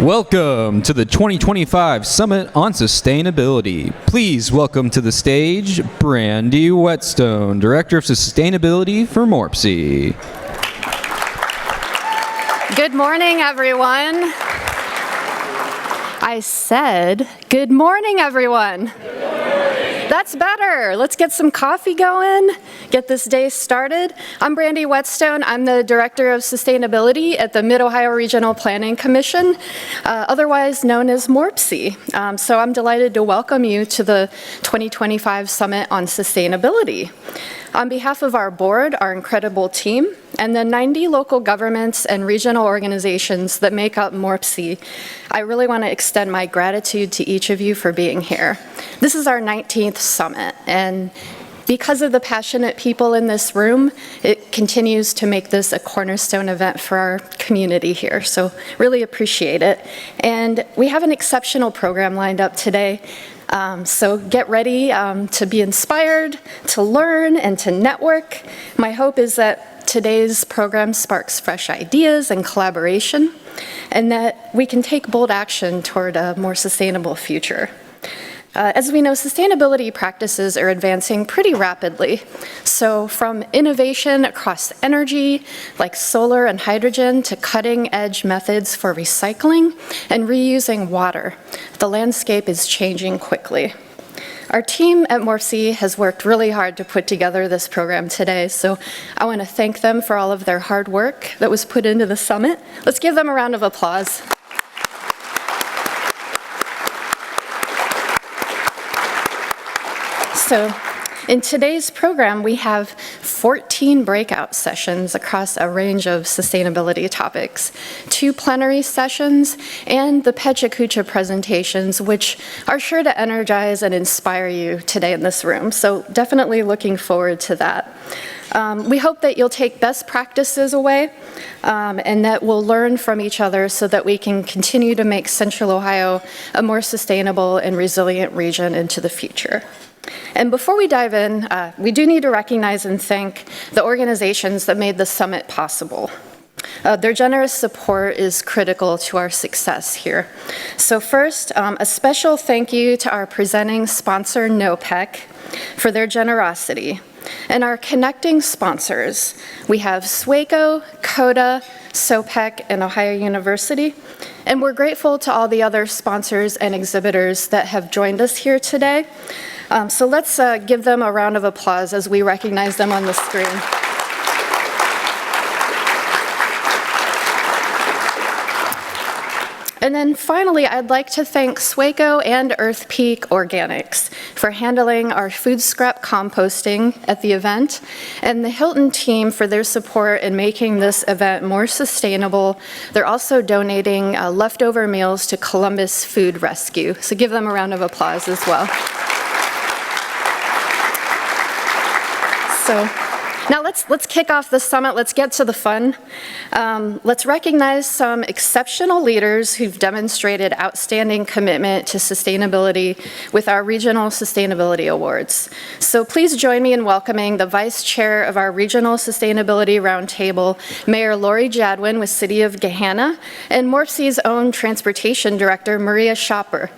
Welcome to the 2025 Summit on Sustainability. Please welcome to the stage Brandy Whetstone, Director of Sustainability for MORPC. Good morning, everyone. I said, good morning, everyone. Good morning. That's better. Let's get some coffee going, get this day started. I'm Brandy Whetstone. I'm the Director of Sustainability at the Mid-Ohio Regional Planning Commission, otherwise known as MORPC. So I'm delighted to welcome you to the 2025 Summit on Sustainability. On behalf of our board, our incredible team, and the 90 local governments and regional organizations that make up MORPC, I really want to extend my gratitude to each of you for being here. This is our 19th summit, and because of the passionate people in this room, it continues to make this a cornerstone event for our community here, so really appreciate it. And we have an exceptional program lined up today. So get ready to be inspired, to learn, and to network. My hope is that today's program sparks fresh ideas and collaboration, and that we can take bold action toward a more sustainable future. As we know, sustainability practices are advancing pretty rapidly. So from innovation across energy, like solar and hydrogen, to cutting-edge methods for recycling and reusing water, the landscape is changing quickly. Our team at MORPC has worked really hard to put together this program today, so I want to thank them for all of their hard work that was put into the summit. Let's give them a round of applause. So in today's program, we have 14 breakout sessions across a range of sustainability topics, 2 plenary sessions, and the PechaKucha presentations, which are sure to energize and inspire you today in this room. So definitely looking forward to that. We hope that you'll take best practices away and that we'll learn from each other so that we can continue to make Central Ohio a more sustainable and resilient region into the future. And before we dive in, we do need to recognize and thank the organizations that made the summit possible. Their generous support is critical to our success here. So first, a special thank you to our presenting sponsor, NOPEC, for their generosity. And our connecting sponsors, we have SWACO, CODA, SOPEC, and Ohio University. And we're grateful to all the other sponsors and exhibitors that have joined us here today. So let's give them a round of applause as we recognize them on the screen. And then finally, I'd like to thank SWACO and EarthPeak Organics for handling our food scrap composting at the event, and the Hilton team for their support in making this event more sustainable. They're also donating leftover meals to Columbus Food Rescue. So give them a round of applause as well. So now let's kick off the summit. Let's get to the fun. Let's recognize some exceptional leaders who've demonstrated outstanding commitment to sustainability with our Regional Sustainability Awards. So please join me in welcoming the Vice Chair of our Regional Sustainability Roundtable, Mayor Lori Jadwin with City of Gahanna, and MORPC's own Transportation Director, Maria Schopper.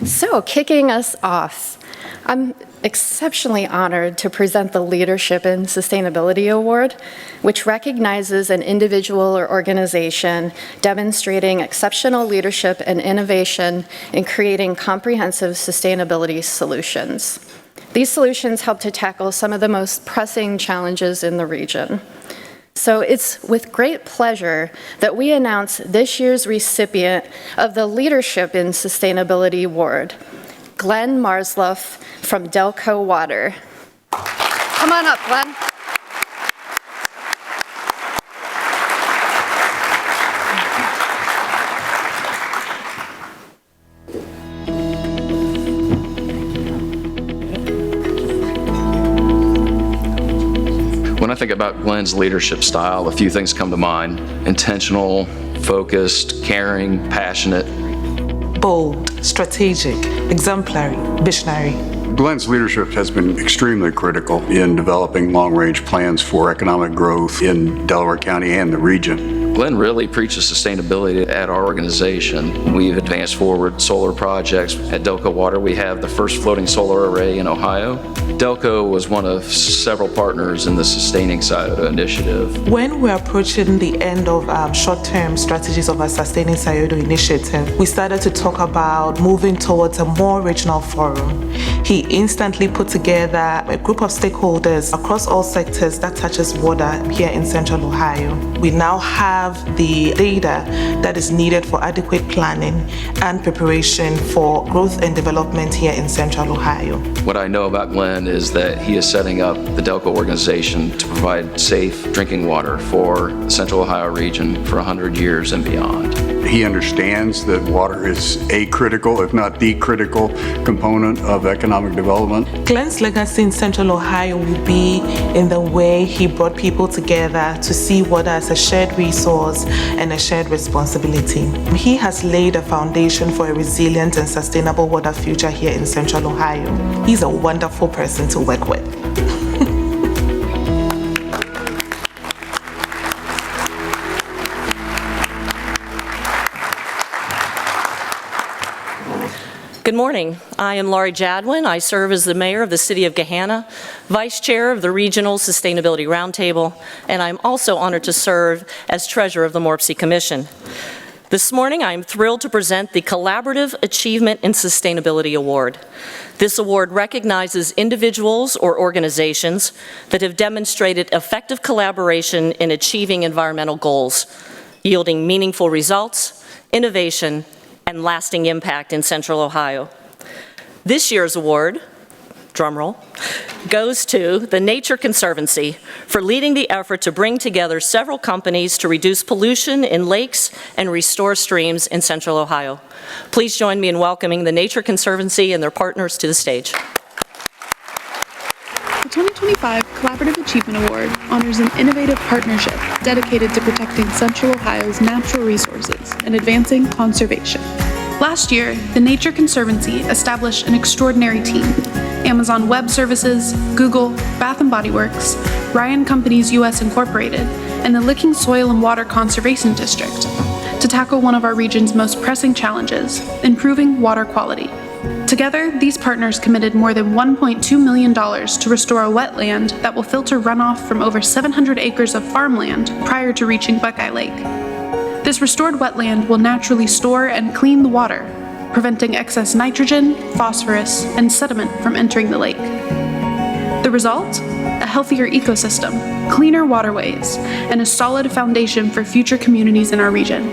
So, kicking us off, I'm exceptionally honored to present the Leadership in Sustainability Award, which recognizes an individual or organization demonstrating exceptional leadership and innovation in creating comprehensive sustainability solutions. These solutions help to tackle some of the most pressing challenges in the region. So it's with great pleasure that we announce this year's recipient of the Leadership in Sustainability Award, Glenn Marsluff from Delco Water. Come on up, Glenn. When I think about Glenn's leadership style, a few things come to mind: intentional, focused, caring, passionate. bold, strategic, exemplary, visionary. Glenn's leadership has been extremely critical in developing long-range plans for economic growth in Delaware County and the region. Glenn really preaches sustainability at our organization. We've advanced forward solar projects. At Delco Water, we have the first floating solar array in Ohio. Delco was one of several partners in the Sustaining Scioto initiative. When we're approaching the end of short-term strategies of our Sustaining Scioto initiative, we started to talk about moving towards a more regional forum. He instantly put together a group of stakeholders across all sectors that touches water here in Central Ohio. We now have the data that is needed for adequate planning and preparation for growth and development here in Central Ohio. What I know about Glenn is that he is setting up the Delco organization to provide safe drinking water for the Central Ohio region for 100 years and beyond. He understands that water is a critical, if not the critical, component of economic development. Glenn's legacy in Central Ohio will be in the way he brought people together to see water as a shared resource and a shared responsibility. He has laid a foundation for a resilient and sustainable water future here in Central Ohio. He's a wonderful person to work with. Good morning. I am Laurie Jadwin. I serve as the mayor of the city of Gahanna, vice chair of the Regional Sustainability Roundtable, and I'm also honored to serve as treasurer of the MORPC Commission. This morning, I am thrilled to present the Collaborative Achievement in Sustainability Award. This award recognizes individuals or organizations that have demonstrated effective collaboration in achieving environmental goals, yielding meaningful results, innovation, and lasting impact in Central Ohio. This year's award, drumroll, goes to the Nature Conservancy for leading the effort to bring together several companies to reduce pollution in lakes and restore streams in Central Ohio. Please join me in welcoming the Nature Conservancy and their partners to the stage. The 2025 Collaborative Achievement Award honors an innovative partnership dedicated to protecting Central Ohio's natural resources and advancing conservation. Last year, the Nature Conservancy established an extraordinary team: Amazon Web Services, Google, Bath & Body Works, Ryan Companies US Incorporated, and the Licking Soil and Water Conservation District, to tackle one of our region's most pressing challenges: improving water quality. Together, these partners committed more than $1.2 million to restore a wetland that will filter runoff from over 700 acres of farmland prior to reaching Buckeye Lake. This restored wetland will naturally store and clean the water, preventing excess nitrogen, phosphorus, and sediment from entering the lake. The result? A healthier ecosystem, cleaner waterways, and a solid foundation for future communities in our region.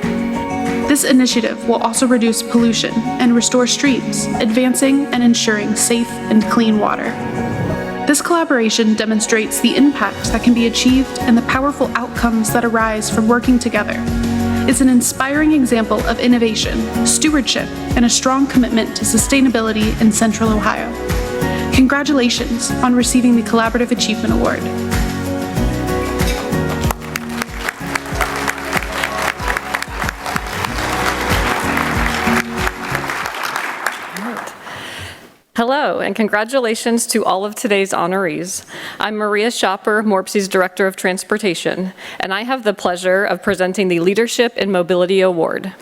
This initiative will also reduce pollution and restore streams, advancing and ensuring safe and clean water. This collaboration demonstrates the impact that can be achieved and the powerful outcomes that arise from working together. It's an inspiring example of innovation, stewardship, and a strong commitment to sustainability in Central Ohio. Congratulations on receiving the Collaborative Achievement Award. Hello, and congratulations to all of today's honorees. I'm Maria Schopper, MORPC's Director of Transportation, and I have the pleasure of presenting the Leadership in Mobility Award.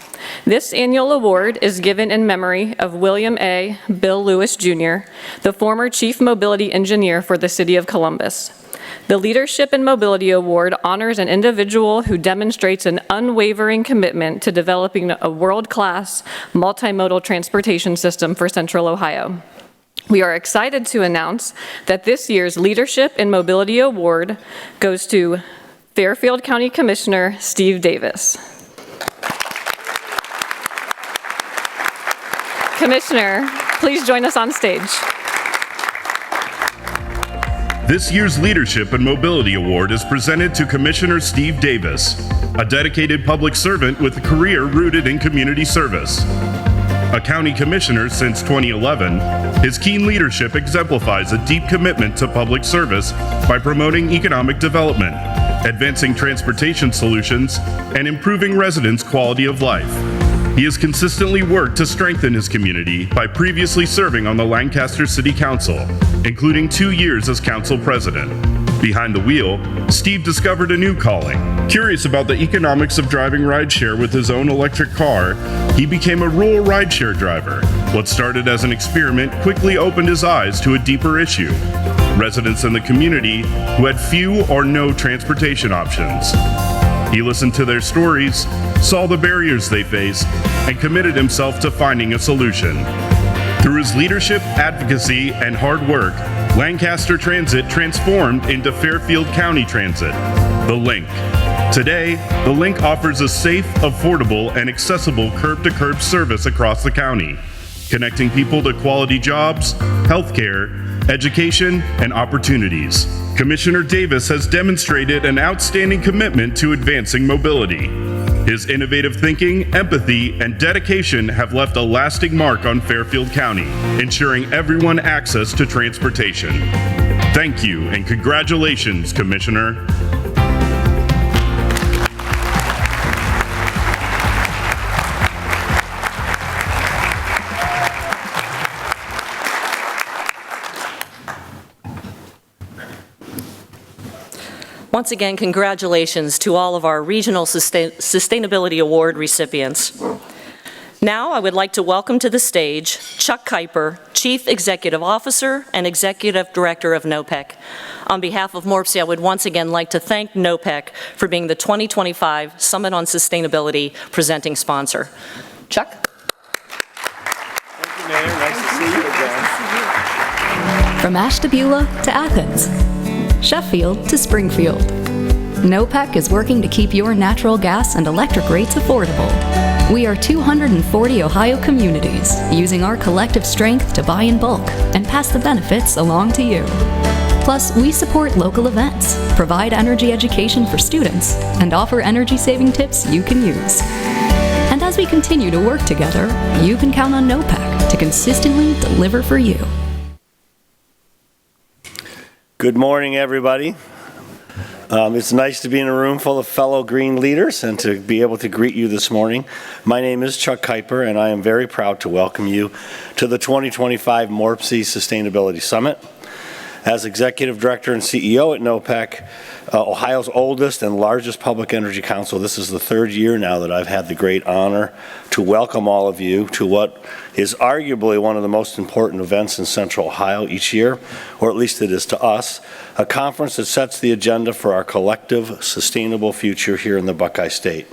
This annual award is given in memory of William A. Bill Lewis, Jr., the former Chief Mobility Engineer for the City of Columbus. The Leadership in Mobility Award honors an individual who demonstrates an unwavering commitment to developing a world-class multimodal transportation system for Central Ohio. We are excited to announce that this year's Leadership in Mobility Award goes to Fairfield County Commissioner Steve Davis. Commissioner, please join us on stage. This year's Leadership in Mobility Award is presented to Commissioner Steve Davis, a dedicated public servant with a career rooted in community service. A county commissioner since 2011, his keen leadership exemplifies a deep commitment to public service by promoting economic development, advancing transportation solutions, and improving residents' quality of life. He has consistently worked to strengthen his community by previously serving on the Lancaster City Council, including 2 years as council president. Behind the wheel, Steve discovered a new calling. Curious about the economics of driving rideshare with his own electric car, he became a rural rideshare driver. What started as an experiment quickly opened his eyes to a deeper issue: residents in the community who had few or no transportation options. He listened to their stories, saw the barriers they faced, and committed himself to finding a solution. Through his leadership, advocacy, and hard work, Lancaster Transit transformed into Fairfield County Transit, the Link. Today, the Link offers a safe, affordable, and accessible curb-to-curb service across the county, connecting people to quality jobs, healthcare, education, and opportunities. Commissioner Davis has demonstrated an outstanding commitment to advancing mobility. His innovative thinking, empathy, and dedication have left a lasting mark on Fairfield County, ensuring everyone access to transportation. Thank you and congratulations, Commissioner. Once again, congratulations to all of our Regional Sustainability Award recipients. Now, I would like to welcome to the stage Chuck Kuiper, Chief Executive Officer and Executive Director of NOPEC. On behalf of MORPSI, I would once again like to thank NOPEC for being the 2025 Summit on Sustainability presenting sponsor. Chuck? Thank you, Mayor. Nice to see you again. From Ashtabula to Athens, Sheffield to Springfield, NOPEC is working to keep your natural gas and electric rates affordable. We are 240 Ohio communities using our collective strength to buy in bulk and pass the benefits along to you. Plus, we support local events, provide energy education for students, and offer energy-saving tips you can use. And as we continue to work together, you can count on NOPEC to consistently deliver for you. Good morning, everybody. It's nice to be in a room full of fellow green leaders and to be able to greet you this morning. My name is Chuck Kuiper, and I am very proud to welcome you to the 2025 MORPSI Sustainability Summit. As Executive Director and CEO at NOPEC, Ohio's oldest and largest public energy council, this is the third year now that I've had the great honor to welcome all of you to what is arguably one of the most important events in Central Ohio each year, or at least it is to us, a conference that sets the agenda for our collective sustainable future here in the Buckeye State.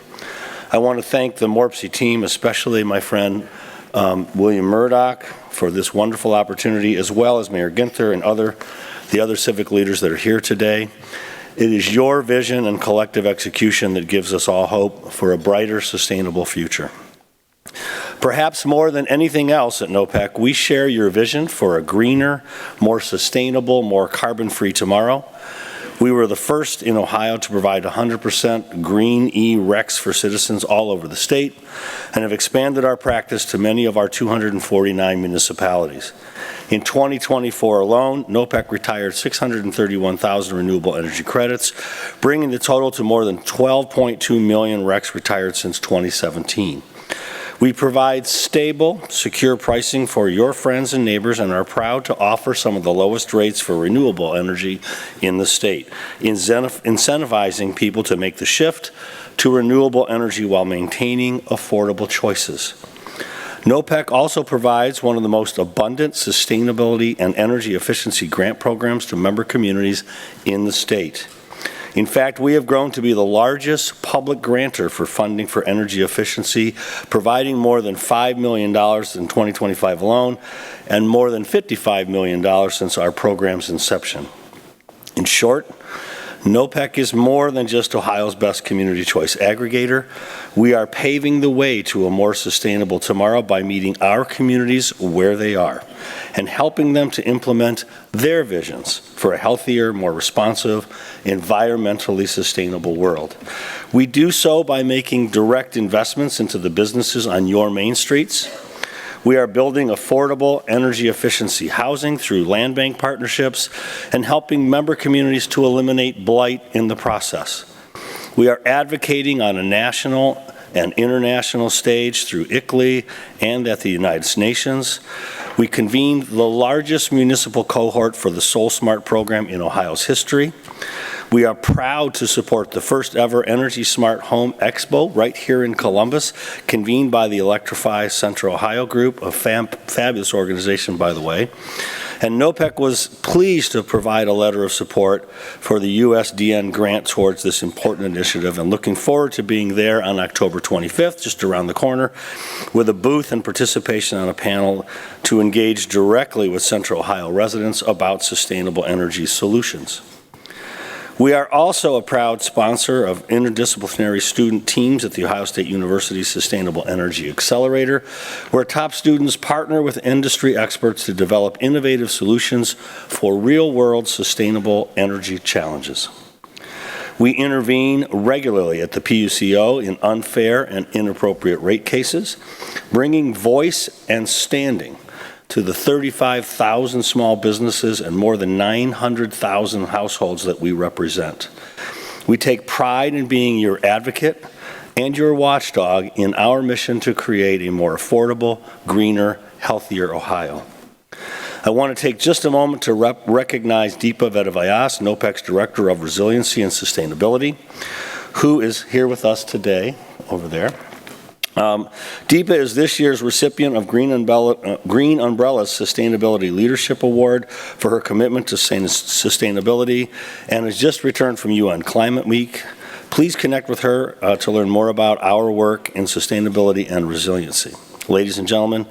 I want to thank the MORPSI team, especially my friend William Murdoch, for this wonderful opportunity, as well as Mayor Ginther and the other civic leaders that are here today. It is your vision and collective execution that gives us all hope for a brighter, sustainable future. Perhaps more than anything else at NOPEC, we share your vision for a greener, more sustainable, more carbon-free tomorrow. We were the first in Ohio to provide 100% green e-RECs for citizens all over the state and have expanded our practice to many of our 249 municipalities. In 2024 alone, NOPEC retired 631,000 renewable energy credits, bringing the total to more than 12.2 million RECs retired since 2017. We provide stable, secure pricing for your friends and neighbors and are proud to offer some of the lowest rates for renewable energy in the state, incentivizing people to make the shift to renewable energy while maintaining affordable choices. NOPEC also provides one of the most abundant sustainability and energy efficiency grant programs to member communities in the state. In fact, we have grown to be the largest public grantor for funding for energy efficiency, providing more than $5 million in 2025 alone, and more than $55 million since our program's inception. In short, NOPEC is more than just Ohio's best community choice aggregator. We are paving the way to a more sustainable tomorrow by meeting our communities where they are and helping them to implement their visions for a healthier, more responsive, environmentally sustainable world. We do so by making direct investments into the businesses on your main streets. We are building affordable energy efficiency housing through land bank partnerships and helping member communities to eliminate blight in the process. We are advocating on a national and international stage through ICLEI and at the United Nations. We convened the largest municipal cohort for the SolSmart program in Ohio's history. We are proud to support the first ever Energy Smart Home Expo right here in Columbus, convened by the Electrify Central Ohio Group, a fabulous organization, by the way. And NOPEC was pleased to provide a letter of support for the USDN grant towards this important initiative, and looking forward to being there on October 25th, just around the corner, with a booth and participation on a panel to engage directly with Central Ohio residents about sustainable energy solutions. We are also a proud sponsor of interdisciplinary student teams at The Ohio State University Sustainable Energy Accelerator, where top students partner with industry experts to develop innovative solutions for real-world sustainable energy challenges. We intervene regularly at the PUCO in unfair and inappropriate rate cases, bringing voice and standing to the 35,000 small businesses and more than 900,000 households that we represent. We take pride in being your advocate and your watchdog in our mission to create a more affordable, greener, healthier Ohio. I want to take just a moment to recognize Deepa Vedavayas, NOPEC's Director of Resiliency and Sustainability, who is here with us today, over there. Deepa is this year's recipient of Green Umbrella's Sustainability Leadership Award for her commitment to sustainability, and has just returned from UN Climate Week. Please connect with her to learn more about our work in sustainability and resiliency. Ladies and gentlemen,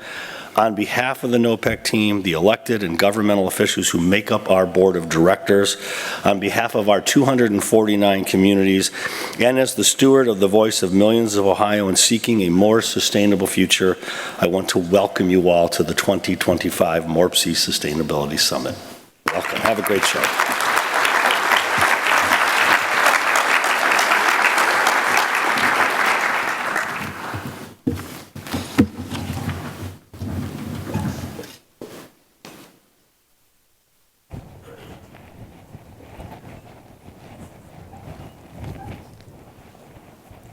on behalf of the NOPEC team, the elected and governmental officials who make up our board of directors, on behalf of our 249 communities, and as the steward of the voice of millions of Ohioans seeking a more sustainable future, I want to welcome you all to the 2025 MORPC Sustainability Summit. Welcome. Have a great show.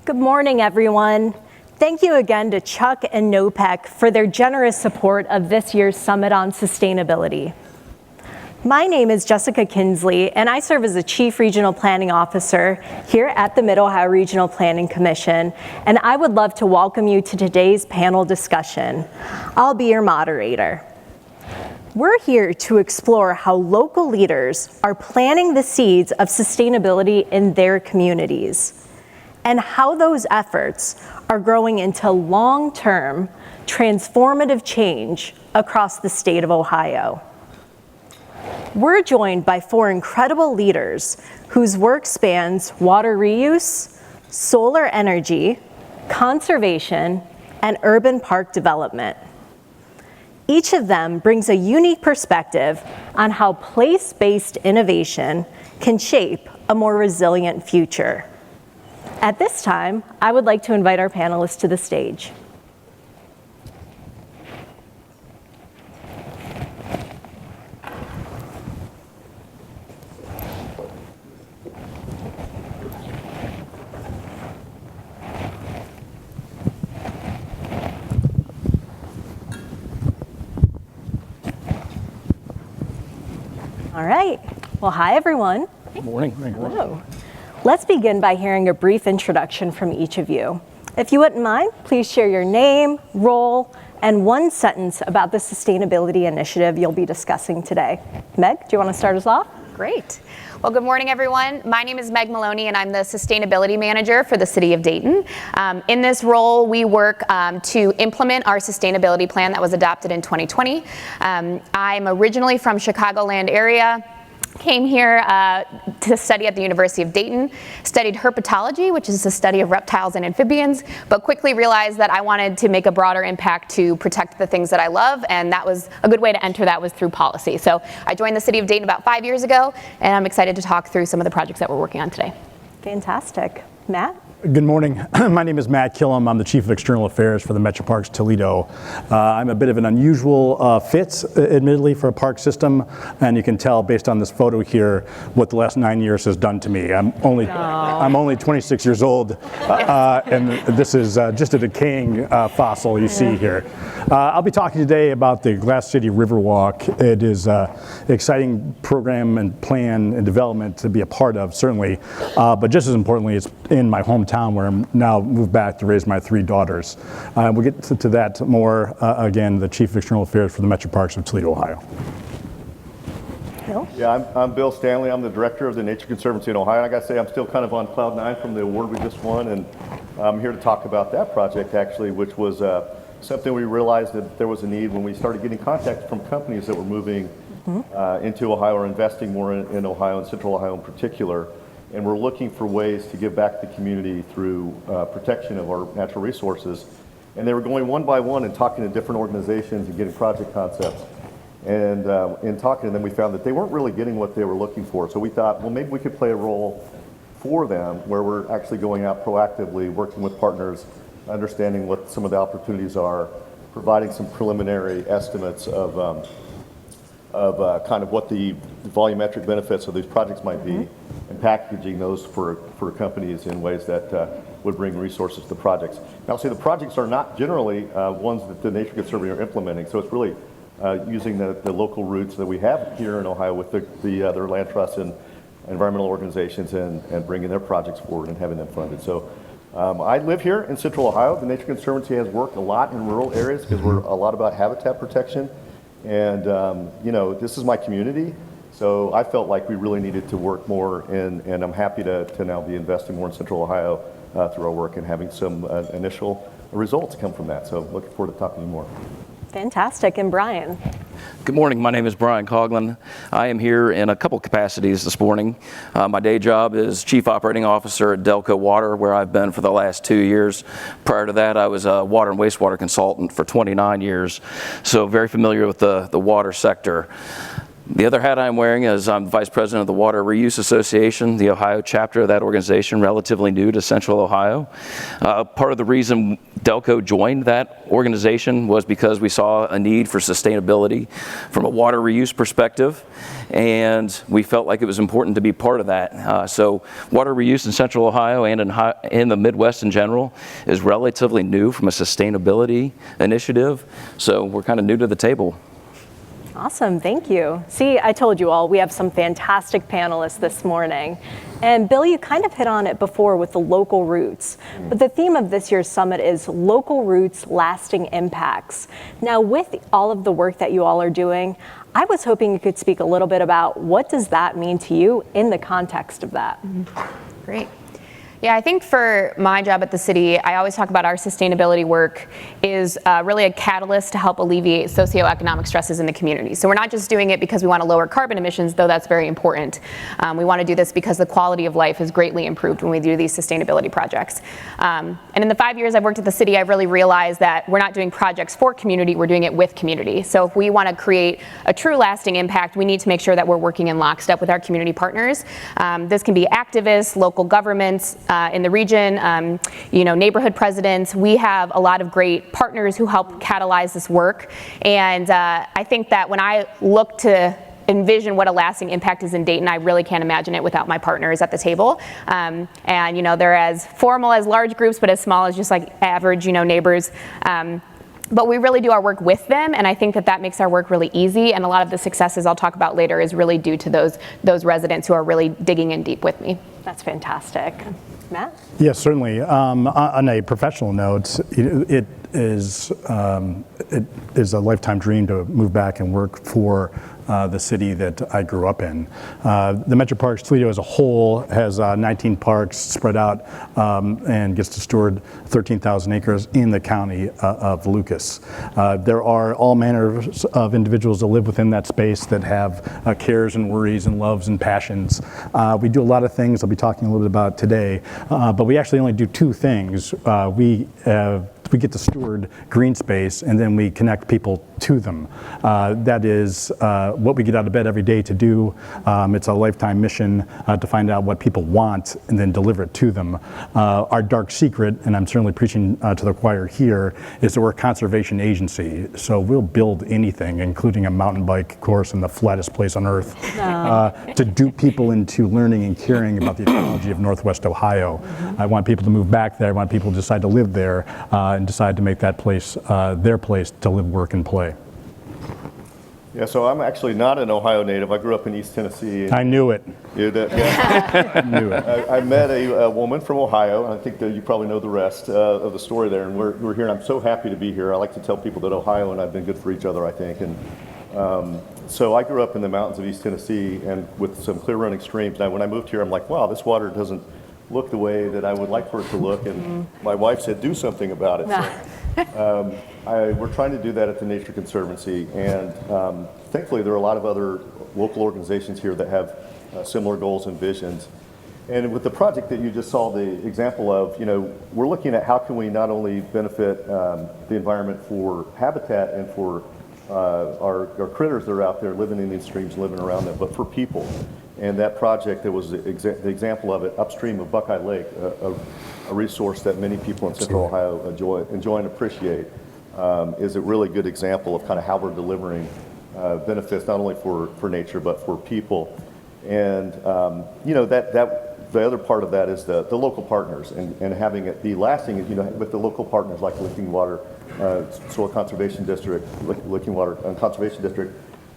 Good morning, everyone. Thank you again to Chuck and NOPEC for their generous support of this year's Summit on Sustainability. My name is Jessica Kinsley, and I serve as the Chief Regional Planning Officer here at the Mid-Ohio Regional Planning Commission, and I would love to welcome you to today's panel discussion. I'll be your moderator. We're here to explore how local leaders are planting the seeds of sustainability in their communities, and how those efforts are growing into long-term, transformative change across the state of Ohio. We're joined by four incredible leaders whose work spans water reuse, solar energy, conservation, and urban park development. Each of them brings a unique perspective on how place-based innovation can shape a more resilient future. At this time, I would like to invite our panelists to the stage. All right. Well, hi, everyone. Good morning. Hello. Let's begin by hearing a brief introduction from each of you. If you wouldn't mind, please share your name, role, and one sentence about the sustainability initiative you'll be discussing today. Meg, do you want to start us off? Great. Well, good morning, everyone. My name is Meg Maloney, and I'm the Sustainability Manager for the City of Dayton. In this role, we work to implement our sustainability plan that was adopted in 2020. I'm originally from Chicagoland area. Came here to study at the University of Dayton, studied herpetology, which is the study of reptiles and amphibians, but quickly realized that I wanted to make a broader impact to protect the things that I love, and that was a good way to enter that was through policy. So I joined the City of Dayton about 5 years ago, and I'm excited to talk through some of the projects that we're working on today. Fantastic. Matt? Good morning. My name is Matt Killam. I'm the Chief of External Affairs for the Metro Parks Toledo. I'm a bit of an unusual fit, admittedly, for a park system, and you can tell based on this photo here what the last 9 years has done to me. I'm only 26 years old, and this is just a decaying fossil you see here. I'll be talking today about the Glass City Riverwalk. It is an exciting program and plan and development to be a part of, certainly, but just as importantly, it's in my hometown where I'm now moved back to raise my 3 daughters. We'll get to that more, again, the Chief of External Affairs for the Metro Parks of Toledo, Ohio. Bill? Yeah, I'm Bill Stanley. I'm the director of the Nature Conservancy in Ohio. I got to say, I'm still kind of on cloud 9 from the award we just won, and I'm here to talk about that project, actually, which was something we realized that there was a need when we started getting contact from companies that were moving into Ohio or investing more in Ohio and Central Ohio in particular. And we're looking for ways to give back to the community through protection of our natural resources. And they were going one by one and talking to different organizations and getting project concepts. And in talking to them, we found that they weren't really getting what they were looking for. So we thought, well, maybe we could play a role for them where we're actually going out proactively, working with partners, understanding what some of the opportunities are, providing some preliminary estimates of kind of what the volumetric benefits of these projects might be, and packaging those for companies in ways that would bring resources to the projects. Now, see, the projects are not generally ones that the Nature Conservancy are implementing, so it's really using the local roots that we have here in Ohio with the other land trusts and environmental organizations and bringing their projects forward and having them funded. So I live here in Central Ohio. The Nature Conservancy has worked a lot in rural areas because we're a lot about habitat protection. And, you know, this is my community, so I felt like we really needed to work more, and I'm happy to now be investing more in Central Ohio through our work and having some initial results come from that. So looking forward to talking to you more. Fantastic. And Brian? Good morning. My name is Brian Coughlin. I am here in a couple capacities this morning. My day job is Chief Operating Officer at Delco Water, where I've been for the last 2 years. Prior to that, I was a water and wastewater consultant for 29 years, so very familiar with the water sector. The other hat I'm wearing is I'm Vice President of the Water Reuse Association, the Ohio chapter of that organization, relatively new to Central Ohio. Part of the reason Delco joined that organization was because we saw a need for sustainability from a water reuse perspective, and we felt like it was important to be part of that. So water reuse in Central Ohio and in the Midwest in general is relatively new from a sustainability initiative, so we're kind of new to the table. Awesome, thank you. See, I told you all, we have some fantastic panelists this morning. And Bill, you kind of hit on it before with the local roots, but the theme of this year's summit is local roots, lasting impacts. Now, with all of the work that you all are doing, I was hoping you could speak a little bit about what does that mean to you in the context of that? Great. Yeah, I think for my job at the city, I always talk about our sustainability work is really a catalyst to help alleviate socioeconomic stresses in the community. So we're not just doing it because we want to lower carbon emissions, though that's very important. We want to do this because the quality of life is greatly improved when we do these sustainability projects. And in the 5 years I've worked at the city, I've really realized that we're not doing projects for community, we're doing it with community. So if we want to create a true lasting impact, we need to make sure that we're working in lockstep with our community partners. This can be activists, local governments, in the region, you know, neighborhood presidents. We have a lot of great partners who help catalyze this work. And I think that when I look to envision what a lasting impact is in Dayton, I really can't imagine it without my partners at the table. And, you know, they're as formal as large groups, but as small as just like average, you know, neighbors. But we really do our work with them, and I think that that makes our work really easy, and a lot of the successes I'll talk about later is really due to those residents who are really digging in deep with me. That's fantastic. Matt? Yes, certainly. On a professional note, it is a lifetime dream to move back and work for the city that I grew up in. The Metro Parks Toledo as a whole has 19 parks spread out and gets to steward 13,000 acres in the county of Lucas. There are all manner of individuals that live within that space that have cares and worries and loves and passions. We do a lot of things I'll be talking a little bit about today, but we actually only do two things. We we get to steward green space, and then we connect people to them. That is what we get out of bed every day to do. It's a lifetime mission to find out what people want and then deliver it to them. Our dark secret, and I'm certainly preaching to the choir here, is that we're a conservation agency. So we'll build anything, including a mountain bike course in the flattest place on earth, to dupe people into learning and caring about the ecology of Northwest Ohio. I want people to move back there. I want people to decide to live there and decide to make that place their place to live, work, and play. Yeah, so I'm actually not an Ohio native. I grew up in East Tennessee. I knew it. Yeah. Knew it. I met a woman from Ohio. I think that you probably know the rest of the story there. And we're here, and I'm so happy to be here. I like to tell people that Ohio and I've been good for each other, I think. And so I grew up in the mountains of East Tennessee and with some clear running streams. Now, when I moved here, I'm like, wow, this water doesn't look the way that I would like for it to look. And my wife said, do something about it. So, we're trying to do that at the Nature Conservancy, and thankfully there are a lot of other local organizations here that have similar goals and visions. And with the project that you just saw the example of, we're looking at how can we not only benefit the environment for habitat and for our critters that are out there living in these streams, living around them, but for people. And that project, there was the example of it upstream of Buckeye Lake, a resource that many people in Central Ohio enjoy and appreciate, is a really good example of kind of how we're delivering benefits not only for nature but for people. And the other part of that is the local partners and having it be lasting. With the local partners like Licking Water, Soil Conservation District, Licking Water Conservation District.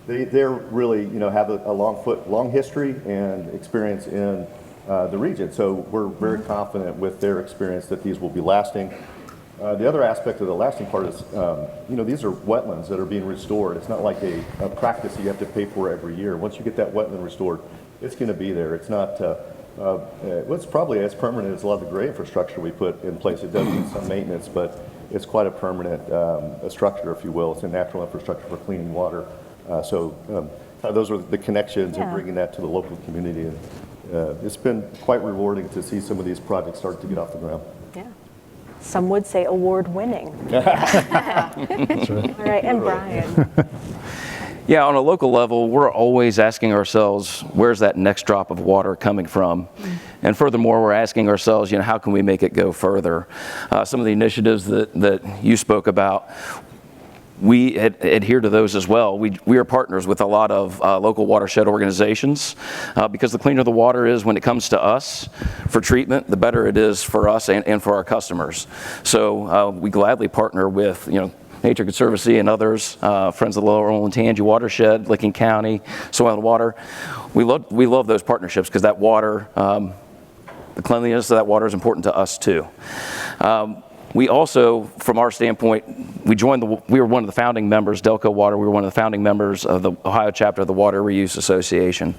They're really, have a long history and experience in the region. So we're very confident with their experience that these will be lasting. The other aspect of the lasting part is, these are wetlands that are being restored. It's not like a practice you have to pay for every year. Once you get that wetland restored, it's going to be there. It's not, it's probably as permanent as a lot of the gray infrastructure we put in place. It does need some maintenance, but it's quite a permanent structure, if you will. It's a natural infrastructure for cleaning water. So those are the connections and bringing that to the local community. And it's been quite rewarding to see some of these projects start to get off the ground. Yeah. Some would say award-winning. That's right. All right, and Brian. Yeah, on a local level, we're always asking ourselves, where's that next drop of water coming from? And furthermore, we're asking ourselves, how can we make it go further? Some of the initiatives that you spoke about, we adhere to those as well. We are partners with a lot of local watershed organizations because the cleaner the water is when it comes to us for treatment, the better it is for us and for our customers. So we gladly partner with, Nature Conservancy and others, Friends of the Laurel and Tangi Watershed, Licking County, Soil and Water. We love those partnerships because that water, the cleanliness of that water is important to us too. We also, from our standpoint, we were one of the founding members, Delco Water, we were one of the founding members of the Ohio chapter of the Water Reuse Association.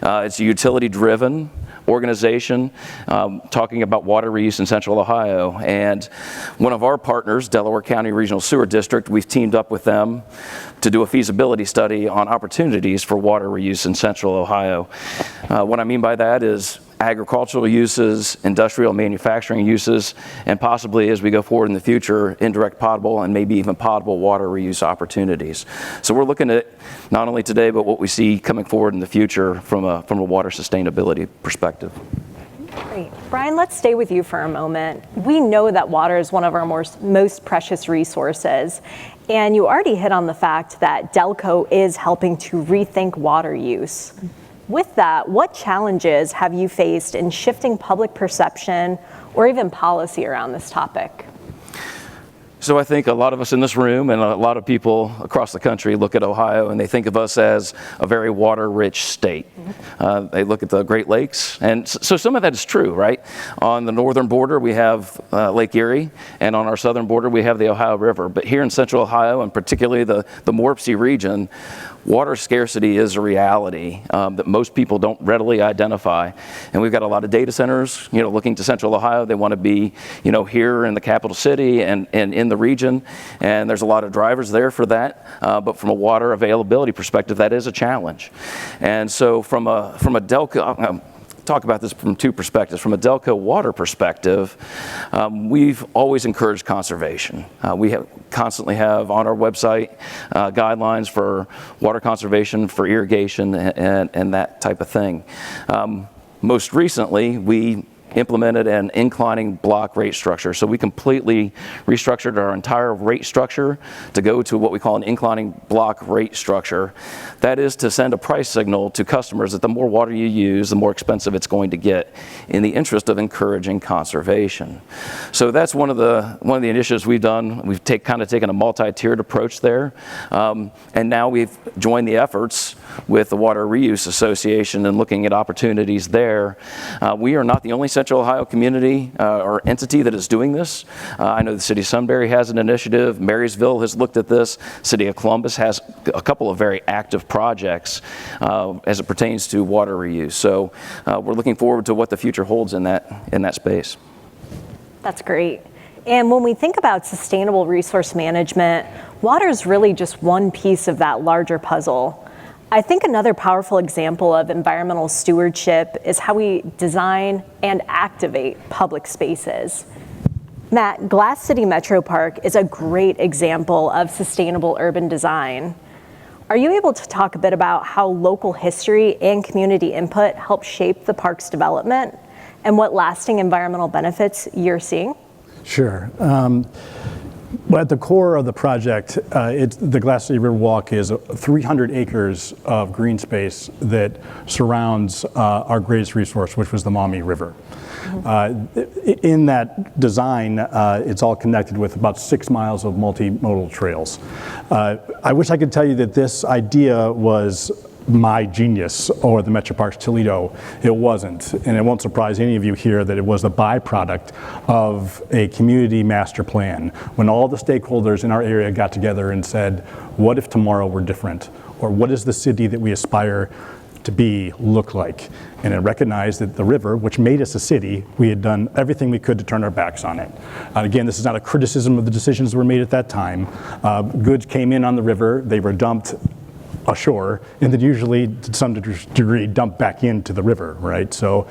It's a utility-driven organization talking about water reuse in Central Ohio. And one of our partners, Delaware County Regional Sewer District, we've teamed up with them to do a feasibility study on opportunities for water reuse in Central Ohio. What I mean by that is agricultural uses, industrial manufacturing uses, and possibly as we go forward in the future, indirect potable and maybe even potable water reuse opportunities. So we're looking at not only today, but what we see coming forward in the future from a water sustainability perspective. Great. Brian, let's stay with you for a moment. We know that water is one of our most precious resources, and you already hit on the fact that Delco is helping to rethink water use. With that, what challenges have you faced in shifting public perception or even policy around this topic? So I think a lot of us in this room and a lot of people across the country look at Ohio and they think of us as a very water-rich state. They look at the Great Lakes, and so some of that is true, right? On the northern border, we have Lake Erie, and on our southern border, we have the Ohio River. But here in Central Ohio, and particularly the Morpsey region, water scarcity is a reality that most people don't readily identify. And we've got a lot of data centers, looking to Central Ohio. They want to be, here in the capital city and in the region. And there's a lot of drivers there for that. But from a water availability perspective, that is a challenge. And so from a Delco, talk about this from two perspectives. From a Delco water perspective, we've always encouraged conservation. We constantly have on our website guidelines for water conservation, for irrigation, and that type of thing. Most recently, we implemented an inclining block rate structure. So we completely restructured our entire rate structure to go to what we call an inclining block rate structure. That is to send a price signal to customers that the more water you use, the more expensive it's going to get, in the interest of encouraging conservation. So that's one of the initiatives we've done. We've kind of taken a multi-tiered approach there, and now we've joined the efforts with the Water Reuse Association and looking at opportunities there. We are not the only Central Ohio community or entity that is doing this. I know the City of Sunbury has an initiative. Marysville has looked at this. City of Columbus has a couple of very active projects as it pertains to water reuse. So we're looking forward to what the future holds in that space. That's great. And when we think about sustainable resource management, water is really just one piece of that larger puzzle. I think another powerful example of environmental stewardship is how we design and activate public spaces. Matt, Glass City Metro Park is a great example of sustainable urban design. Are you able to talk a bit about how local history and community input help shape the park's development and what lasting environmental benefits you're seeing? Sure. Well, at the core of the project, the Glass City Riverwalk is 300 acres of green space that surrounds our greatest resource, which was the Maumee River. In that design, it's all connected with about 6 miles of multimodal trails. I wish I could tell you that this idea was my genius or the Metro Parks Toledo. It wasn't, and it won't surprise any of you here that it was a byproduct of a community master plan when all the stakeholders in our area got together and said, what if tomorrow were different? Or what does the city that we aspire to be look like? And it recognized that the river, which made us a city, we had done everything we could to turn our backs on it. Again, this is not a criticism of the decisions that were made at that time. Goods came in on the river, they were dumped ashore, and then usually to some degree dumped back into the river, right? So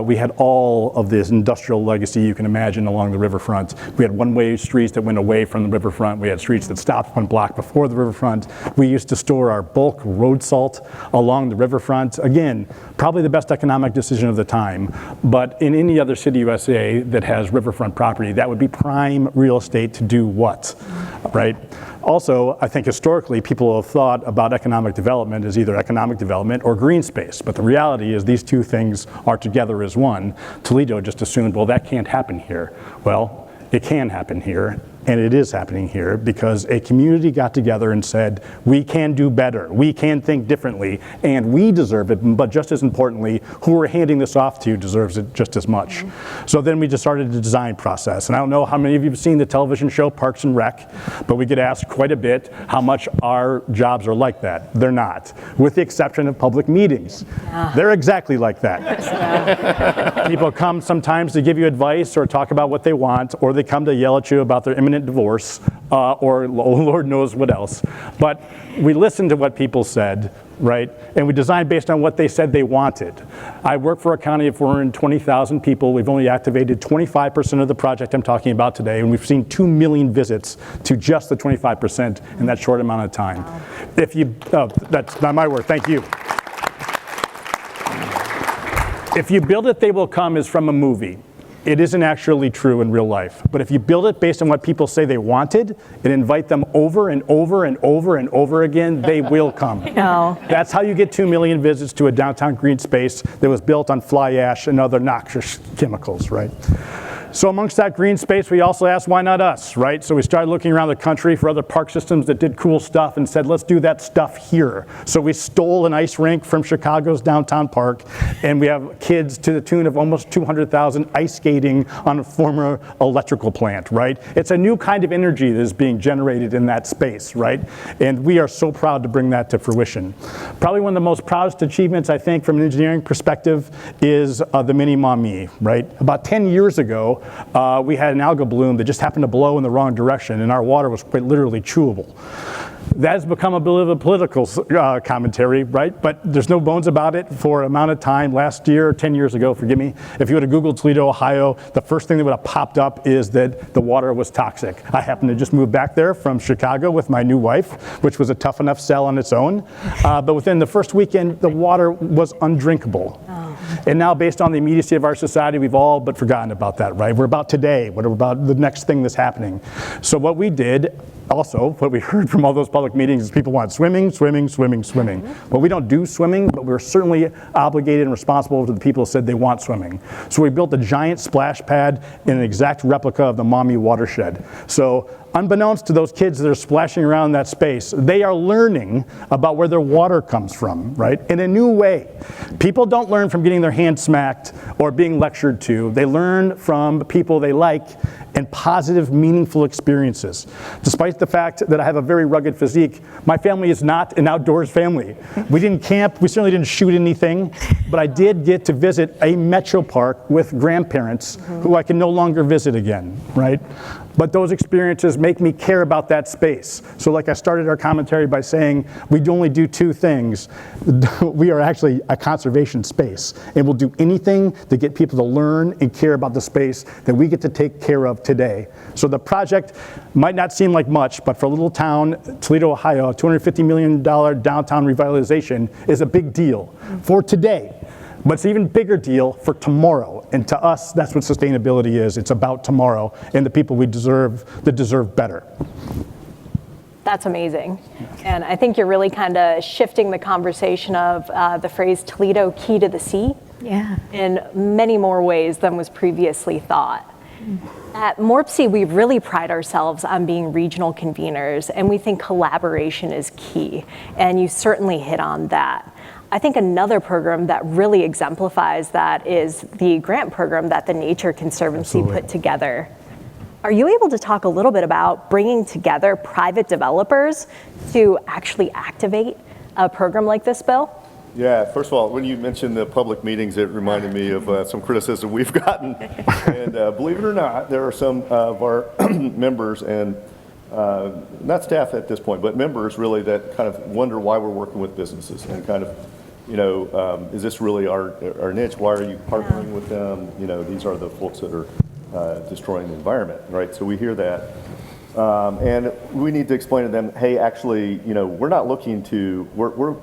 we had all of this industrial legacy you can imagine along the riverfront. We had one-way streets that went away from the riverfront. We had streets that stopped 1 block before the riverfront. We used to store our bulk road salt along the riverfront. Again, probably the best economic decision of the time, but in any other city USA that has riverfront property, that would be prime real estate to do what, right? Also, I think historically people have thought about economic development as either economic development or green space, but the reality is these two things are together as one. Toledo just assumed, well, that can't happen here. Well, it can happen here, and it is happening here because a community got together and said, we can do better, we can think differently, and we deserve it, but just as importantly, who we're handing this off to deserves it just as much. So then we just started the design process, and I don't know how many of you have seen the television show Parks and Rec, but we get asked quite a bit how much our jobs are like that. They're not, with the exception of public meetings. They're exactly like that. People come sometimes to give you advice or talk about what they want, or they come to yell at you about their imminent divorce, or Lord knows what else. But we listened to what people said, right? And we designed based on what they said they wanted. I work for a county of 420,000 people. We've only activated 25% of the project I'm talking about today, and we've seen 2 million visits to just the 25% in that short amount of time. Wow. If you, that's not my word, thank you. If you build it, they will come is from a movie. It isn't actually true in real life. But if you build it based on what people say they wanted and invite them over and over and over and over again, they will come. No. That's how you get 2 million visits to a downtown green space that was built on fly ash and other noxious chemicals, right? So amongst that green space, we also asked, why not us, right? So we started looking around the country for other park systems that did cool stuff and said, let's do that stuff here. So we stole an ice rink from Chicago's downtown park, and we have kids to the tune of almost 200,000 ice skating on a former electrical plant, right? It's a new kind of energy that is being generated in that space, right? And we are so proud to bring that to fruition. Probably one of the most proudest achievements, I think, from an engineering perspective is the Mini Maumee, right? About 10 years ago, we had an algal bloom that just happened to blow in the wrong direction, and our water was quite literally chewable. That has become a bit of a political commentary, right? But there's no bones about it. For an amount of time, last year, 10 years ago, forgive me, if you would have Googled Toledo, Ohio, the first thing that would have popped up is that the water was toxic. I happened to just move back there from Chicago with my new wife, which was a tough enough sell on its own. But within the first weekend, the water was undrinkable. And now, based on the immediacy of our society, we've all but forgotten about that, right? We're about today. What about the next thing that's happening? So what we did, also, what we heard from all those public meetings is people want swimming, swimming, swimming, swimming. Well, we don't do swimming, but we're certainly obligated and responsible to the people who said they want swimming. So we built a giant splash pad in an exact replica of the Maumee watershed. So unbeknownst to those kids that are splashing around that space, they are learning about where their water comes from, right? In a new way. People don't learn from getting their hand smacked or being lectured to. They learn from people they like and positive, meaningful experiences. Despite the fact that I have a very rugged physique, my family is not an outdoors family. We didn't camp, we certainly didn't shoot anything, but I did get to visit a metro park with grandparents who I can no longer visit again, right? But those experiences make me care about that space. So like I started our commentary by saying, we only do two things. We are actually a conservation space, and we'll do anything to get people to learn and care about the space that we get to take care of today. So the project might not seem like much, but for a little town, Toledo, Ohio, a $250 million downtown revitalization is a big deal for today. But it's an even bigger deal for tomorrow. And to us, that's what sustainability is. It's about tomorrow and the people we deserve that deserve better. That's amazing. And I think you're really kind of shifting the conversation of the phrase Toledo key to the sea in many more ways than was previously thought. At MORPC, we really pride ourselves on being regional conveners, and we think collaboration is key. And you certainly hit on that. I think another program that really exemplifies that is the grant program that the Nature Conservancy put together. Are you able to talk a little bit about bringing together private developers to actually activate a program like this, Bill? Yeah, first of all, when you mentioned the public meetings, it reminded me of some criticism we've gotten. And believe it or not, there are some of our members and not staff at this point, but members really that kind of wonder why we're working with businesses and kind of, you know, is this really our niche? Why are you partnering with them? You know, these are the folks that are destroying the environment, right? So we hear that. And we need to explain to them, hey, actually, you know, we're not looking to,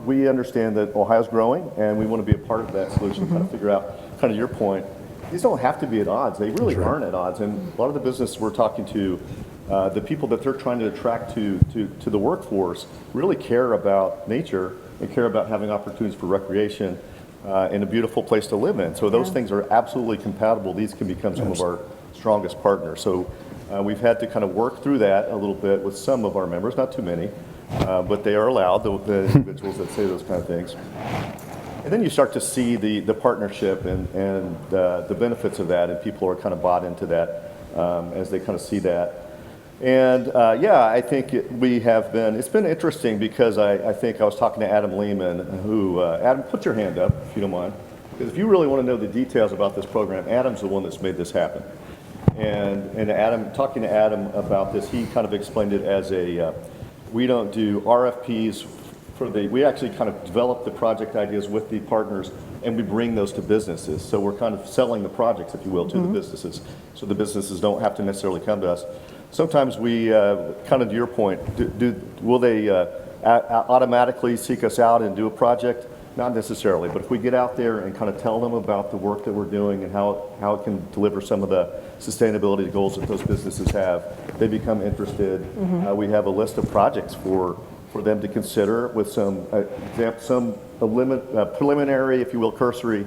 we understand that Ohio's growing and we want to be a part of that solution, kind of figure out, kind of your point, these don't have to be at odds. They really aren't at odds. And a lot of the business we're talking to, the people that they're trying to attract to the workforce really care about nature and care about having opportunities for recreation and a beautiful place to live in. So those things are absolutely compatible. These can become some of our strongest partners. So we've had to kind of work through that a little bit with some of our members, not too many, but they are allowed, the individuals that say those kind of things. And then you start to see the partnership and the benefits of that, and people are kind of bought into that as they kind of see that. And yeah, I think it's been interesting because I think I was talking to Adam Lehman, who, Adam, put your hand up if you don't mind. Because if you really want to know the details about this program, Adam's the one that's made this happen. And Adam, talking to Adam about this, he kind of explained it as we don't do RFPs we actually kind of develop the project ideas with the partners and we bring those to businesses. So we're kind of selling the projects, if you will, to the businesses. So the businesses don't have to necessarily come to us. Sometimes we, kind of to your point, will they automatically seek us out and do a project? Not necessarily, but if we get out there and kind of tell them about the work that we're doing and how it can deliver some of the sustainability goals that those businesses have, they become interested. We have a list of projects for them to consider with some preliminary, if you will, cursory